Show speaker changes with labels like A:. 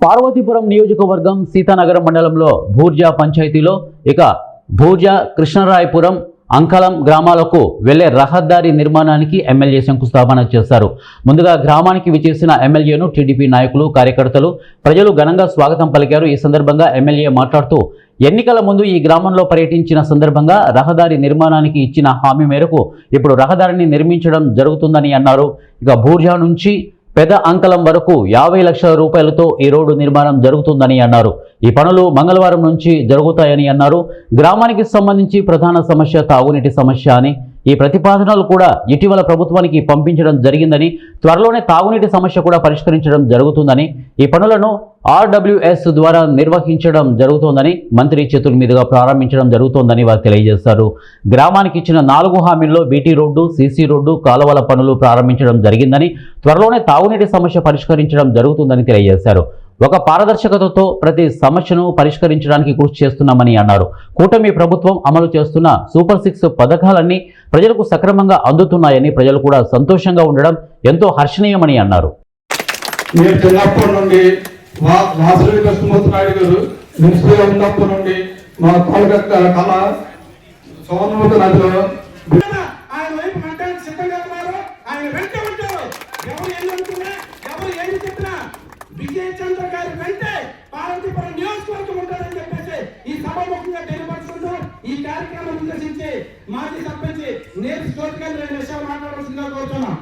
A: పార్వతీపురం నియోజకవర్గం సీతానగరం మండలంలో భూర్జా పంచాయతీలో భూర్జా కృష్ణరాయపురం అంకలం గ్రామాలకు వెళ్లే రహదారి నిర్మాణానికి ఎమ్మెల్యే శంకుస్థాపన చేశారు. ముందుగా గ్రామానికి విచ్చేసిన ఎమ్మెల్యేను టీడీపీ నాయకులు, కార్యకర్తలు, ప్రజలు ఘనంగా స్వాగతం పలికారు. ఈ సందర్భంగా ఎమ్మెల్యే మాట్లాడుతూ ఎన్నికల ముందు ఈ గ్రామంలో పర్యటించిన సందర్భంగా రహదారి నిర్మాణానికి ఇచ్చిన హామీ మేరకు ఇప్పుడు రహదారిని నిర్మించడం జరుగుతుందని అన్నారు. భూర్జా నుంచి పెద్ద అంకలం వరకు 50 లక్షల రూపాయలతో ఈ రోడ్డు నిర్మాణం జరుగుతుందని అన్నారు. ఈ పనులు మంగళవారం నుంచి జరుగుతాయని అన్నారు. గ్రామానికి సంబంధించి ప్రధాన సమస్య తాగునీటి సమస్య అని, ఈ ప్రతిపాదనలు కూడా ఇటీవల ప్రభుత్వానికి పంపించడం జరిగిందని, త్వరలోనే తాగునీటి సమస్య కూడా పరిష్కరించడం జరుగుతుందని, ఈ పనులను RWS ద్వారా నిర్వహించడం జరుగుతోందని, మంత్రి చేతుల మీదుగా ప్రారంభించడం జరుగుతోందని వారు తెలియజేశారు. గ్రామానికి ఇచ్చిన 4 హామీల్లో బీటీ రోడ్డు, సీసీ రోడ్డు, కాలువల పనులు ప్రారంభించడం జరిగిందని, త్వరలోనే తాగునీటి సమస్య పరిష్కరించడం జరుగుతుందని తెలియజేశారు. ఒక పారదర్శకతతో ప్రతి సమస్యను పరిష్కరించడానికి కృషి చేస్తున్నామని అన్నారు. కూటమి ప్రభుత్వం అమలు చేస్తున్న సూపర్ 6 పథకాలన్నీ ప్రజలకు సక్రమంగా అందుతున్నాయని, ప్రజలు కూడా సంతోషంగా ఉండడం ఎంతో హర్షణీయమని అన్నారు.
B: విజయ చంద్ర గారి వెంటే పార్వతీపురం నియోజకవర్గం ఉంటుందని చెప్పేసి ఈ సభాముఖంగా తెలియపరుచుకుంటూ ఈ కార్యక్రమం ఉద్దేశించి మాజీ సర్పంచ్ నేర్చుకోవడానికి 2 నిమిషాలు మాట్లాడాల్సిందిగా కోరుతున్నాం.